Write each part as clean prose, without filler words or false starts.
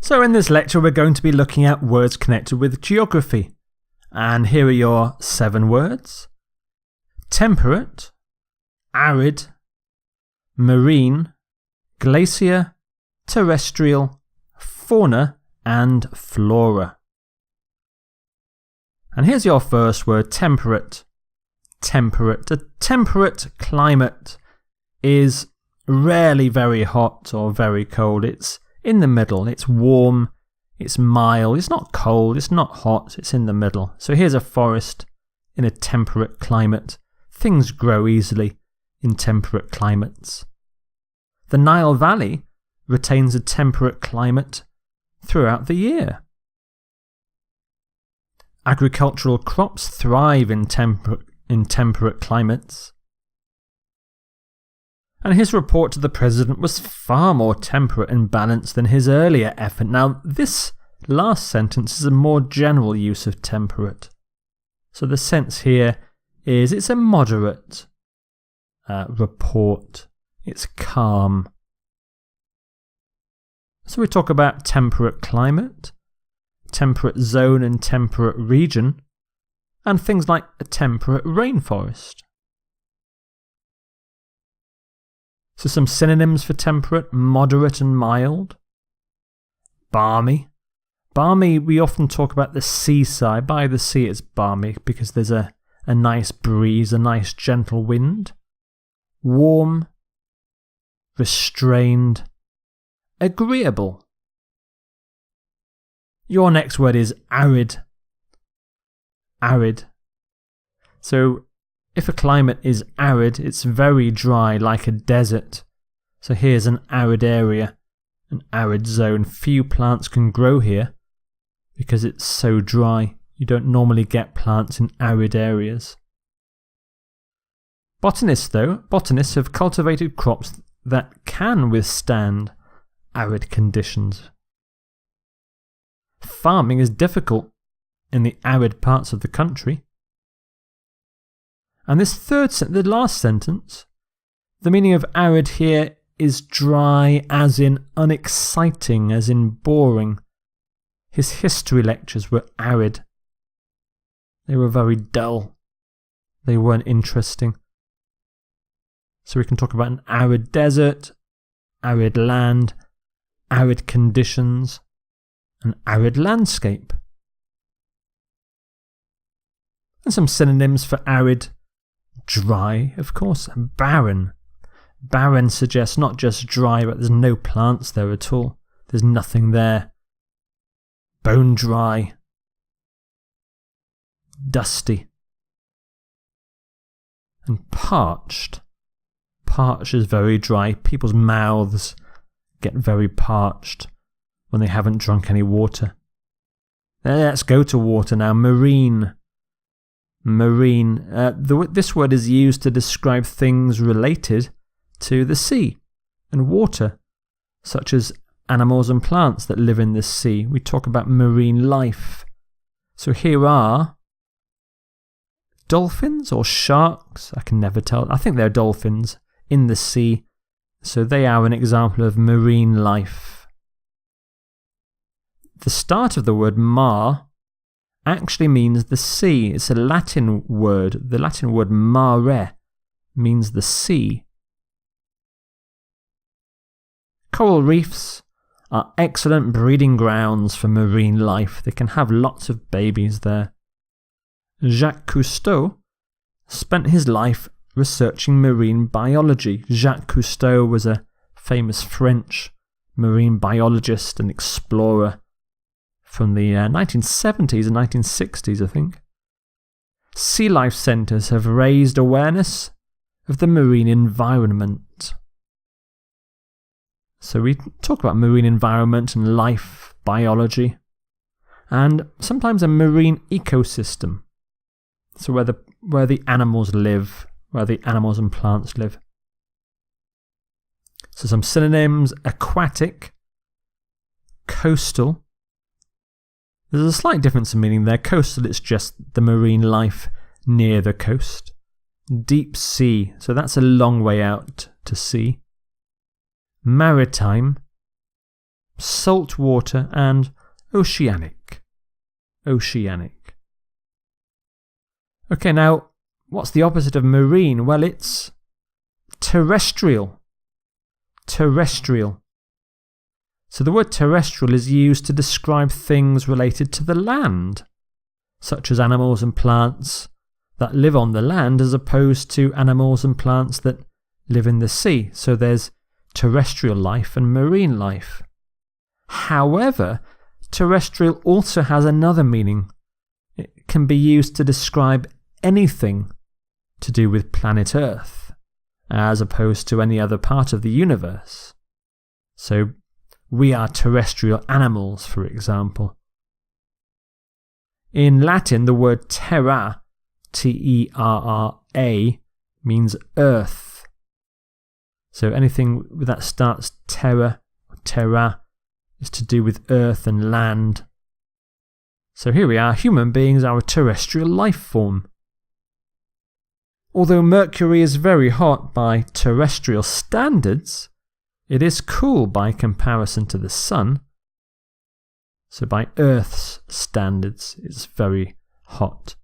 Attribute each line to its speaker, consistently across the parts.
Speaker 1: So in this lecture we're going to be looking at words connected with geography. And here are your 7 words. Temperate, arid, marine, glacier, terrestrial, fauna and flora. And here's your first word, temperate. Temperate. A temperate climate is rarely very hot or very cold. It's in the middle. It's warm, it's mild, it's not cold, it's not hot, it's in the middle. So here's a forest in a temperate climate. Things grow easily in temperate climates. The Nile Valley retains a temperate climate throughout the year. Agricultural crops thrive in temperate climates. And his report to the president was far more temperate and balanced than his earlier effort. Now, this last sentence is a more general use of temperate. So the sense here is it's a moderate report. It's calm. So we talk about temperate climate, temperate zone and temperate region, and things like a temperate rainforest. So some synonyms for temperate: moderate and mild. Balmy. Balmy, we often talk about the seaside. By the sea it's balmy because there's a nice breeze, a nice gentle wind. Warm. Restrained. Agreeable. Your next word is arid. Arid. So if a climate is arid, it's very dry, like a desert. So here's an arid area, an arid zone. Few plants can grow here because it's so dry. You don't normally get plants in arid areas. Botanists have cultivated crops that can withstand arid conditions. Farming is difficult in the arid parts of the country. And this the last sentence, the meaning of arid here is dry as in unexciting, as in boring. His history lectures were arid. They were very dull. They weren't interesting. So we can talk about an arid desert, arid land, arid conditions, an arid landscape. And some synonyms for arid: dry, of course. Barren. Barren suggests not just dry, but there's no plants there at all. There's nothing there. Bone dry. Dusty. And parched. Parched is very dry. People's mouths get very parched when they haven't drunk any water. Let's go to water now. Marine. Marine. This word is used to describe things related to the sea and water, such as animals and plants that live in the sea. We talk about marine life. So here are dolphins or sharks. I can never tell. I think they're dolphins in the sea. So they are an example of marine life. The start of the word mar actually means the sea. It's a Latin word. The Latin word mare means the sea. Coral reefs are excellent breeding grounds for marine life. They can have lots of babies there. Jacques Cousteau spent his life researching marine biology. Jacques Cousteau was a famous French marine biologist and explorer from the 1970s and 1960s, I think. Sea life centres have raised awareness of the marine environment. So we talk about marine environment and life, biology, and sometimes a marine ecosystem. So where the animals live, where the animals and plants live. So some synonyms: aquatic, coastal. There's a slight difference in meaning there. Coastal, it's just the marine life near the coast. Deep sea, so that's a long way out to sea. Maritime. saltwater, and oceanic. Oceanic. Okay, now, what's the opposite of marine? Well, it's terrestrial. Terrestrial. So the word terrestrial is used to describe things related to the land, such as animals and plants that live on the land as opposed to animals and plants that live in the sea. So there's terrestrial life and marine life. However, terrestrial also has another meaning. It can be used to describe anything to do with planet Earth, as opposed to any other part of the universe. So, we are terrestrial animals, for example. In Latin, the word terra, T-E-R-R-A, means earth. So anything that starts terra or terra is to do with earth and land. So here we are, human beings are a terrestrial life form. Although Mercury is very hot by terrestrial standards, it is cool by comparison to the Sun. So by Earth's standards, it's very hot.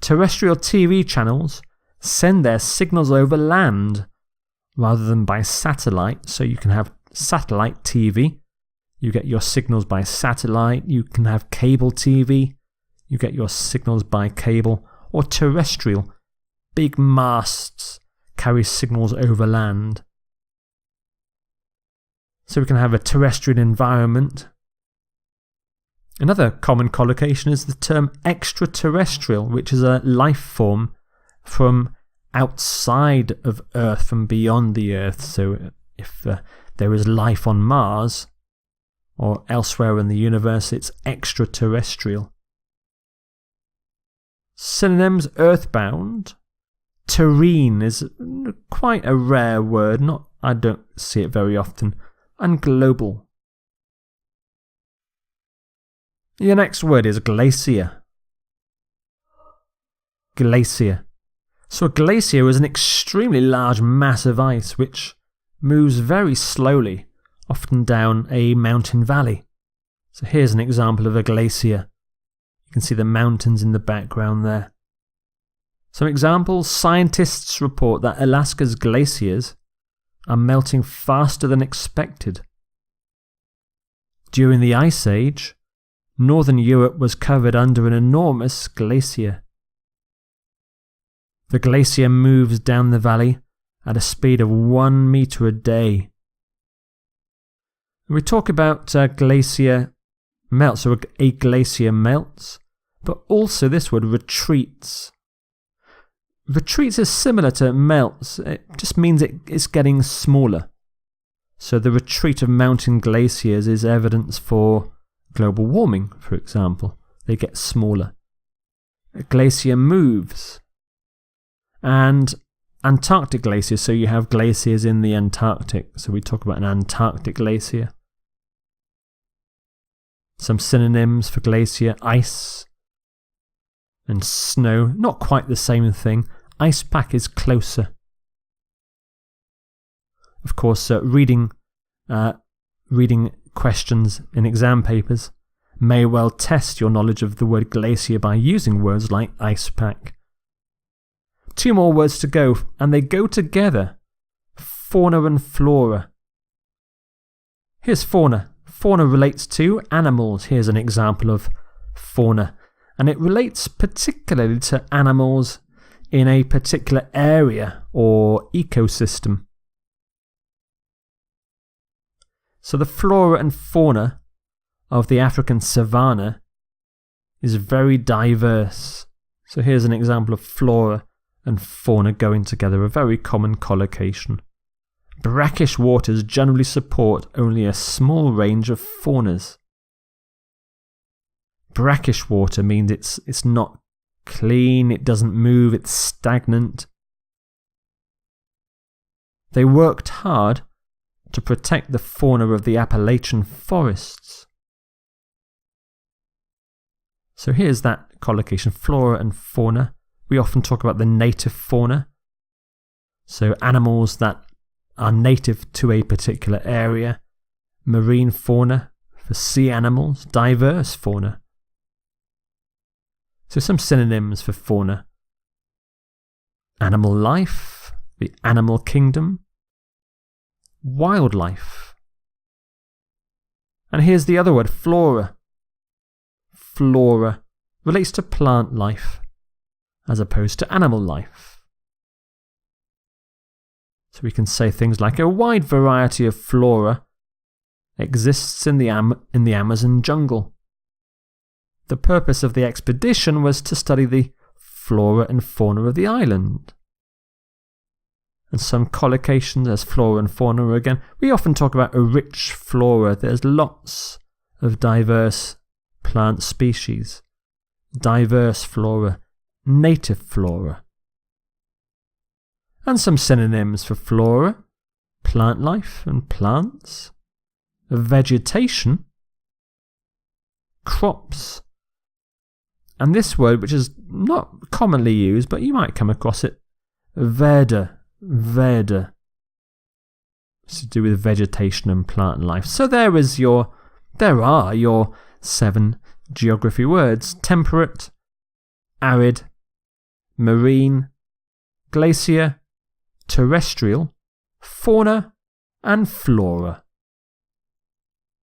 Speaker 1: Terrestrial TV channels send their signals over land rather than by satellite, so you can have satellite TV. You get your signals by satellite. You can have cable TV. You get your signals by cable. Or terrestrial. Big masts carry signals over land. So we can have a terrestrial environment. Another common collocation is the term extraterrestrial, which is a life form from outside of Earth, from beyond the Earth. So if there is life on Mars or elsewhere in the universe, it's extraterrestrial. Synonyms: earthbound. Terrene is quite a rare word. I don't see it very often. And global. The next word is glacier. Glacier. So a glacier is an extremely large mass of ice which moves very slowly, often down a mountain valley. So here's an example of a glacier. You can see the mountains in the background there. Some examples: scientists report that Alaska's glaciers are melting faster than expected. During the Ice Age, Northern Europe was covered under an enormous glacier. The glacier moves down the valley at a speed of 1 meter a day. We talk about glacier melts, or a glacier melts, but also this word retreats. Retreats is similar to melts. It just means it's getting smaller. So the retreat of mountain glaciers is evidence for global warming, for example. They get smaller. A glacier moves. And Antarctic glaciers, so you have glaciers in the Antarctic. So we talk about an Antarctic glacier. Some synonyms for glacier: ice and snow. Not quite the same thing. Ice pack is closer. Of course, reading questions in exam papers may well test your knowledge of the word glacier by using words like ice pack. 2 more words to go, and they go together: fauna and flora. Here's fauna. Fauna relates to animals. Here's an example of fauna, and it relates particularly to animals in a particular area or ecosystem. So the flora and fauna of the African savanna is very diverse. So here's an example of flora and fauna going together, a very common collocation. Brackish waters generally support only a small range of faunas. Brackish water means it's not clean, it doesn't move, it's stagnant. They worked hard to protect the fauna of the Appalachian forests. So here's that collocation: flora and fauna. We often talk about the native fauna. So animals that are native to a particular area marine fauna for sea animals, diverse fauna. So some synonyms for fauna. Animal life, the animal kingdom, wildlife. And here's the other word, flora. Flora relates to plant life as opposed to animal life. So we can say things like a wide variety of flora exists in the Amazon jungle. The purpose of the expedition was to study the flora and fauna of the island. And some collocations as flora and fauna again. We often talk about a rich flora. There's lots of diverse plant species, diverse flora, native flora. And some synonyms for flora, plant life and plants, vegetation, crops. And this word, which is not commonly used, but you might come across it, verde. It's to do with vegetation and plant life. So there are your 7 geography words: temperate, arid, marine, glacier, terrestrial, fauna, and flora.